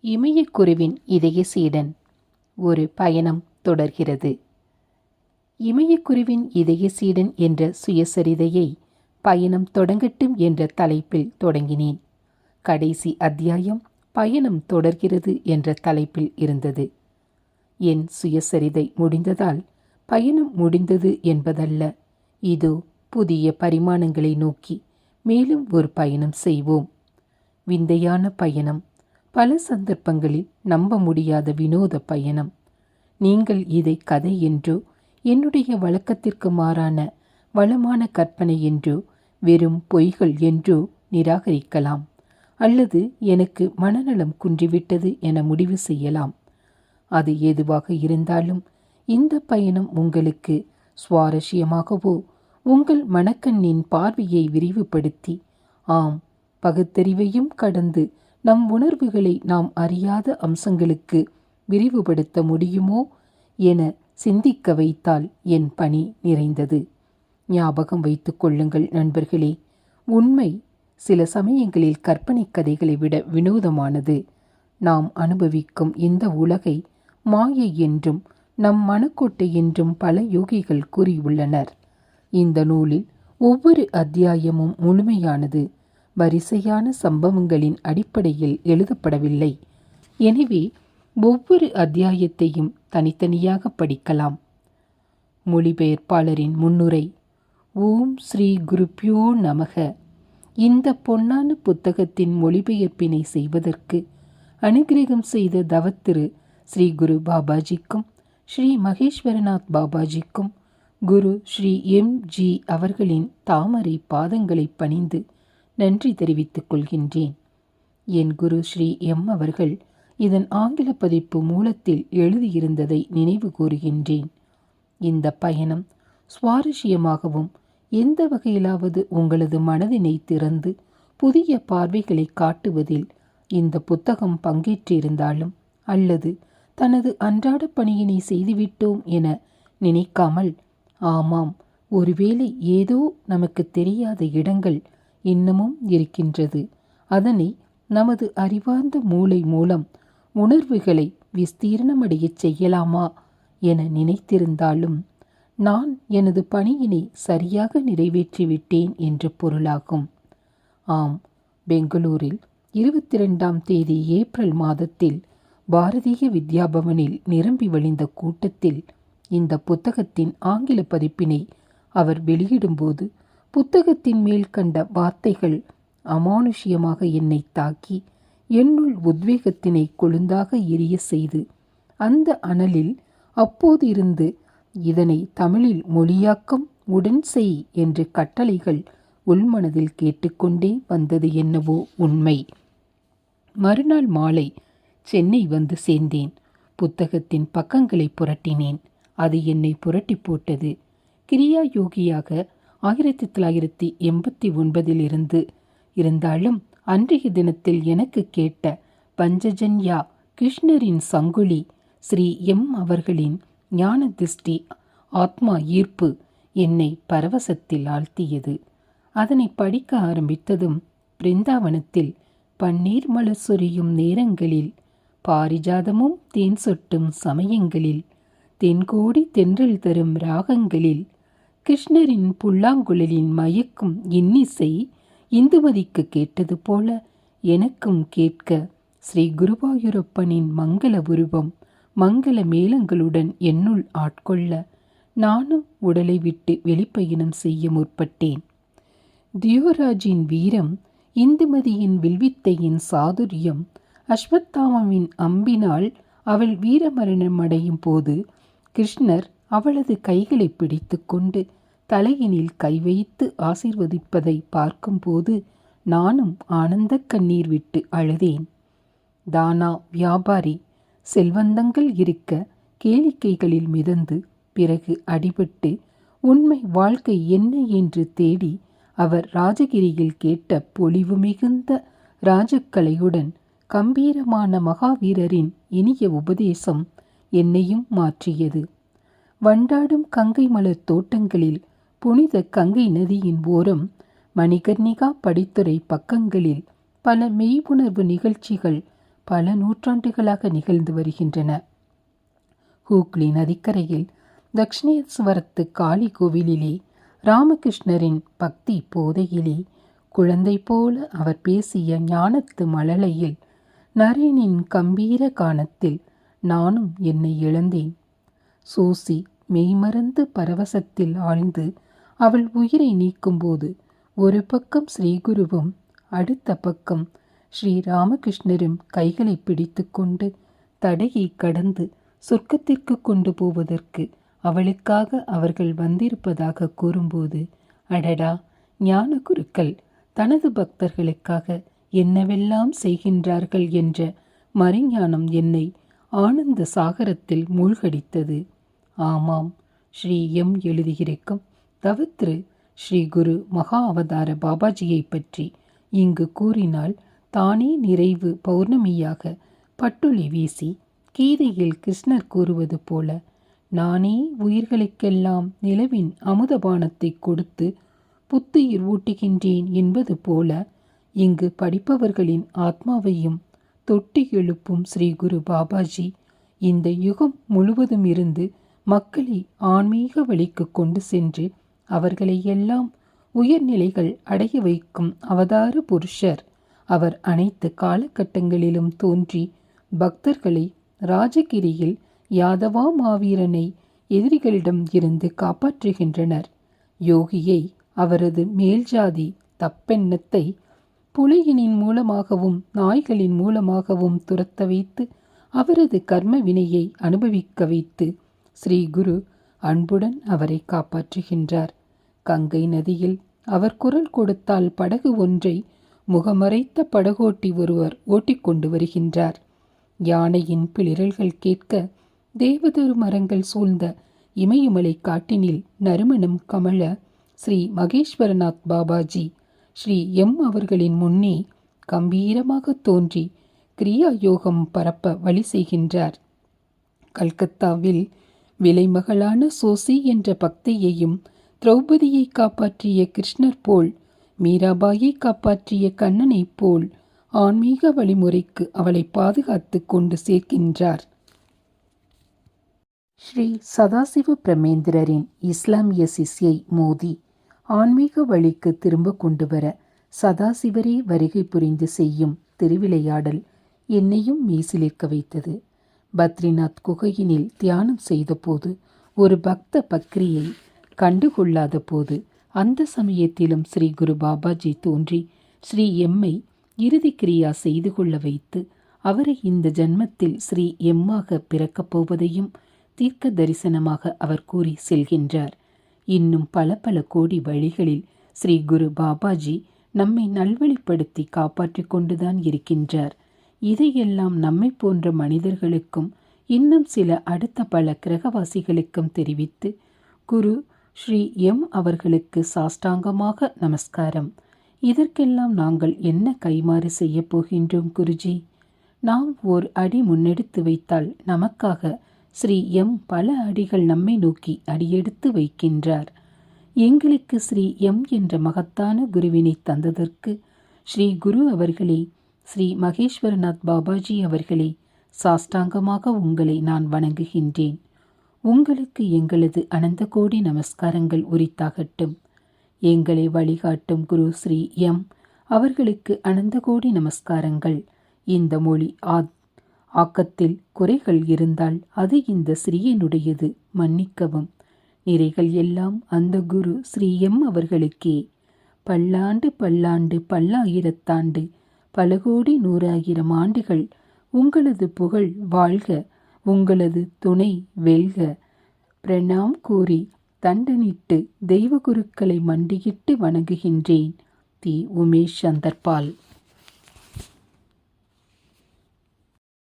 இமயக்குருவின் இதய சீடன். ஒரு பயணம் தொடர்கிறது. இமயக்குருவின் இதய சீடன் என்ற சுயசரிதையை பயணம் தொடங்கட்டும் என்ற தலைப்பில் தொடங்கினேன். கடைசி அத்தியாயம் பயணம் தொடர்கிறது என்ற தலைப்பில் இருந்தது. என் சுயசரிதை முடிந்ததால் பயணம் முடிந்தது என்பதல்ல. இதோ புதிய பரிமாணங்களை நோக்கி மேலும் ஒரு பயணம் செய்வோம். விந்தையான பயணம், பல சந்தர்ப்பங்களில் நம்ப முடியாத வினோத பயணம். நீங்கள் இதை கதை என்றோ, என்னுடைய வழக்கத்திற்கு மாறான வளமான கற்பனை என்றோ, வெறும் பொய்கள் என்றோ நிராகரிக்கலாம், அல்லது எனக்கு மனநலம் குன்றிவிட்டது என முடிவு செய்யலாம். அது எதுவாக இருந்தாலும் இந்த பயணம் உங்களுக்கு சுவாரஸ்யமாகவோ, உங்கள் மனக்கண்ணின் பார்வையை விரிவுபடுத்தி, ஆம், பகுத்தறிவையும் கடந்து நம் உணர்வுகளை நாம் அறியாத அம்சங்களுக்கு விரிவுபடுத்த முடியுமோ என சிந்திக்க வைத்தால் என் பணி நிறைந்தது. ஞாபகம் வைத்துக் கொள்ளுங்கள் நண்பர்களே, உண்மை சில சமயங்களில் கற்பனை கதைகளை விட வினோதமானது. நாம் அனுபவிக்கும் இந்த உலகை மாயை என்றும் நம் மனக்கோட்டை என்றும் பல யோகிகள் கூறியுள்ளனர். இந்த நூலில் ஒவ்வொரு அத்தியாயமும் முழுமையானது, வரிசையான சம்பவங்களின் அடிப்படையில் எழுதப்படவில்லை. எனவே ஒவ்வொரு அத்தியாயத்தையும் தனித்தனியாக படிக்கலாம். மொழிபெயர்ப்பாளரின் முன்னுரை. ஓம் ஸ்ரீ குருப்யோ நமக. இந்த பொன்னான புத்தகத்தின் மொழிபெயர்ப்பினை செய்வதற்கு அனுகிரகம் செய்த தவத்திரு ஸ்ரீ குரு பாபாஜிக்கும் ஸ்ரீ மகேஸ்வரநாத் பாபாஜிக்கும் குரு ஸ்ரீ M.G. அவர்களின் தாமரை பாதங்களை பணிந்து நன்றி தெரிவித்துக் கொள்கின்றேன். என் குரு ஸ்ரீ M. அவர்கள் இதன் ஆங்கில பதிப்பு மூலத்தில் எழுதியிருந்ததை நினைவு கூறுகின்றேன். இந்த பயணம் சுவாரஸ்யமாகவும், எந்த வகையிலாவது உங்களது மனதினை திறந்து புதிய பார்வைகளை காட்டுவதில் இந்த புத்தகம் பங்கேற்றிருந்தாலும், அல்லது தனது அன்றாட பணியினை செய்துவிட்டோம் என நினைக்காமல், ஆமாம், ஒருவேளை ஏதோ நமக்கு தெரியாத இடங்கள் இன்னமும் இருக்கின்றது, அதனை நமது அறிவார்ந்த மூளை மூலம் உணர்வுகளை விஸ்தீர்ணமடைய செய்யலாமா என நினைத்திருந்தாலும், நான் எனது பணியினை சரியாக நிறைவேற்றிவிட்டேன் என்று பொருளாகும். ஆம், பெங்களூரில் 22ஆம் தேதி ஏப்ரல் மாதத்தில் பாரதிய வித்யாபவனில் நிரம்பி வழிந்த கூட்டத்தில் இந்த புத்தகத்தின் ஆங்கில பதிப்பினை அவர் வெளியிடும்போது புத்தகத்தின் மேல் கண்ட வார்த்தைகள் அமானுஷ்யமாக என்னை தாக்கி, என்னுள் உத்வேகத்தினை கொழுந்தாக எரிய செய்து, அந்த அனலில் அப்போது இருந்து இதனை தமிழில் மொழியாக்கம் உடன் செய் என்று கட்டளைகள் உள்மனதில் கேட்டுக்கொண்டே வந்தது என்னவோ உண்மை. மறுநாள் மாலை சென்னை வந்து சேர்ந்தேன். புத்தகத்தின் பக்கங்களை புரட்டினேன். அது என்னை புரட்டி போட்டது. கிரியா யோகியாக 1989 இருந்தாலும், அன்றைய தினத்தில் எனக்கு கேட்ட பஞ்சஜன்யா கிருஷ்ணரின் சங்குலி, ஸ்ரீ M. அவர்களின் ஞான திருஷ்டி, ஆத்மா ஈர்ப்பு என்னை பரவசத்தில் ஆழ்த்தியது. அதனை படிக்க ஆரம்பித்ததும், பிருந்தாவனத்தில் பன்னீர் மலர் சொரியும் நேரங்களில், பாரிஜாதமும் தேன் சொட்டும் சமயங்களில், தென்கோடி தென்றல் தரும் ராகங்களில், கிருஷ்ணரின் புல்லாங்குழலின் மயக்கும் இன்னிசை இந்துமதிக்கு கேட்டது போல எனக்கும் கேட்க, ஸ்ரீ குருவாயூரப்பனின் மங்கள உருவம் மங்கள மேளங்களுடன் என்னுள் ஆட்கொள்ள, நானும் உடலை விட்டு வெளிப்பயணம் செய்ய முற்பட்டேன். தியோராஜின் வீரம், இந்துமதியின் வில்வித்தையின் சாதுரியம், அஸ்வத்தாமாவின் அம்பினால் அவள் வீரமரணமடையும் போது கிருஷ்ணர் அவளது கைகளை பிடித்து கொண்டு தலையினில் கை வைத்து ஆசீர்வதிப்பதை பார்க்கும்போது நானும் ஆனந்த கண்ணீர் விட்டு அழுதேன். தானா வியாபாரி செல்வந்தங்கள் இருக்க கேளிக்கைகளில் மிதந்து, பிறகு அடிபட்டு உண்மை வாழ்க்கை என்ன என்று தேடி அவர் ராஜகிரியில் கேட்ட பொலிவு மிகுந்த ராஜக்கலையுடன் கம்பீரமான மகாவீரரின் இனிய உபதேசம் என்னையும் மாற்றியது. வண்டாடும் கங்கை மலர் தோட்டங்களில், புனித கங்கை நதியின் ஓரம், மணிகர்ணிகா படித்துறை பக்கங்களில் பல மெய்வுணர்வு நிகழ்ச்சிகள் பல நூற்றாண்டுகளாக நிகழ்ந்து வருகின்றன. ஹூக்ளி நதிக்கரையில் தக்ஷிணேஸ்வரத்து காளி கோவிலிலே ராமகிருஷ்ணரின் பக்தி போதையிலே குழந்தை போல அவர் பேசிய ஞானத்து மழலையில் நரேனின் கம்பீர கானத்தில் நானும் என்னை இழந்தேன். சூசி மெய்மறந்து பரவசத்தில் ஆழ்ந்து அவள் உயிரை நீக்கும்போது ஒரு பக்கம் ஸ்ரீகுருவும் அடுத்த பக்கம் ஸ்ரீ ராமகிருஷ்ணரும் கைகளை பிடித்து கொண்டு தடையை கடந்து சொர்க்கத்திற்கு கொண்டு போவதற்கு அவளுக்காக அவர்கள் வந்திருப்பதாக கூறும்போது, அடடா, ஞான குருக்கள் தனது பக்தர்களுக்காக என்னவெல்லாம் செய்கின்றார்கள் என்ற மறைஞானம் என்னை ஆனந்த சாகரத்தில் மூழ்கடித்தது. ஆமாம், ஸ்ரீ எம் எழுதியிருக்கும் தவத்திரு ஸ்ரீ குரு மகா அவதார பாபாஜியை பற்றி இங்கு கூறினால் தானே நிறைவு பௌர்ணமியாக பட்டொளி வீசி கீதையில் கிருஷ்ணர் கூறுவது போல நானே உயிர்களுக்கெல்லாம் நிலவின் அமுதபானத்தை கொடுத்து புத்துயிர் ஊட்டுகின்றேன் என்பது போல இங்கு படிப்பவர்களின் ஆத்மாவையும் தொட்டி எழுப்பும் ஸ்ரீ குரு பாபாஜி இந்த யுகம் முழுவதும் இருந்து மக்களை ஆன்மீக வழிக்கு கொண்டு சென்று அவர்களை எல்லாம் உயர்நிலைகள் அடைய வைக்கும் அவதார புருஷர். அவர் அனைத்து காலகட்டங்களிலும் தோன்றி பக்தர்களை ராஜகிரியில் யாதவா மாவீரனை எதிரிகளிடம் இருந்து காப்பாற்றுகின்றனர். யோகியை அவரது மேல்ஜாதி தப்பெண்ணத்தை புலியினின் மூலமாகவும் நாய்களின் மூலமாகவும் துரத்த வைத்து அவரது கர்ம வினையை அனுபவிக்க வைத்து ஸ்ரீ குரு அன்புடன் அவரை காப்பாற்றுகின்றார். கங்கை நதியில் அவர் குரல் கொடுத்தால் படகு ஒன்றை முகமறைத்த படகோட்டி ஒருவர் ஓட்டிக்கொண்டு வருகின்றார். யானையின் பிளிரல்கள் கேட்க தேவதரு மரங்கள் சூழ்ந்த இமயமலை காட்டினில் நறுமணம் கமழ ஸ்ரீ மகேஸ்வரநாத் பாபாஜி ஸ்ரீ எம் அவர்களின் முன்னே கம்பீரமாக தோன்றி கிரியா யோகம் பரப்ப வழி செய்கின்றார். கல்கத்தாவில் விலைமகளான சோசி என்ற பக்தியையும் திரௌபதியை காப்பாற்றிய கிருஷ்ணர் போல் மீராபாயை காப்பாற்றிய கண்ணனைப் போல் ஆன்மீக வழிமுறைக்கு அவளை பாதுகாத்து கொண்டு சேர்க்கின்றார். ஸ்ரீ சதாசிவ பிரமேந்திரரின் இஸ்லாமிய சிஷ்யை மோதி ஆன்மீக வழிக்கு திரும்ப கொண்டு வர சதாசிவரே வருகை புரிந்து செய்யும் திருவிளையாடல் என்னையும் மெய்சிலிர்க்க வைத்தது. பத்ரிநாத் குகையினில் தியானம் செய்தபோது ஒரு பக்த பக்ரியை கண்டுகொள்ளாத போது அந்த சமயத்திலும் ஸ்ரீ குரு பாபாஜி தோன்றி ஸ்ரீ எம்மை இறுதி கிரியா செய்து கொள்ள வைத்து அவரை இந்த ஜன்மத்தில் ஸ்ரீ எம்மாக பிறக்கப் போவதையும் தீர்க்க தரிசனமாக அவர் கூறி செல்கின்றார். இன்னும் பல பல கோடி வழிகளில் ஸ்ரீ குரு பாபாஜி நம்மை நல்வழிப்படுத்தி காப்பாற்றி கொண்டுதான் இருக்கின்றார். இதையெல்லாம் நம்மை போன்ற மனிதர்களுக்கும் இன்னும் சில அடுத்த பல கிரகவாசிகளுக்கும் தெரிவித்து குரு ஸ்ரீ எம் அவர்களுக்கு சாஷ்டாங்கமாக நமஸ்காரம். இதற்கெல்லாம் நாங்கள் என்ன கைமாறு செய்ய போகின்றோம் குருஜி? நாம் ஓர் அடி முன்னெடுத்து வைத்தால் நமக்காக ஸ்ரீ எம் பல அடிகள் நம்மை நோக்கி அடியெடுத்து வைக்கின்றார். எங்களுக்கு ஸ்ரீ எம் என்ற மகத்தான குருவினை தந்ததற்கு ஸ்ரீ குரு அவர்களே, ஸ்ரீ மகேஸ்வரநாத் பாபாஜி அவர்களே, சாஷ்டாங்கமாக உங்களை நான் வணங்குகின்றேன். உங்களுக்கு எங்களது அனந்த கோடி நமஸ்காரங்கள் உரித்தாகட்டும். எங்களை வழிகாட்டும் குரு ஸ்ரீ எம் அவர்களுக்கு அனந்த கோடி நமஸ்காரங்கள். இந்த மொழி ஆக்கத்தில் குறைகள் இருந்தால் அது இந்த ஸ்ரீயனுடையது, மன்னிக்கவும். நிறைகள் எல்லாம் அந்த குரு ஸ்ரீ எம் அவர்களுக்கே. பல்லாண்டு பல்லாண்டு பல்லாயிரத்தாண்டு பல கோடி 100,000 ஆண்டுகள் உங்களது புகழ் வாழ்க, உங்களது துணை வெல்க. பிரணாம் கூறி தண்டனிட்டு தெய்வ குருக்களை மண்டியிட்டு வணங்குகின்றேன். தி. உமேஷ் சந்தர்பால்.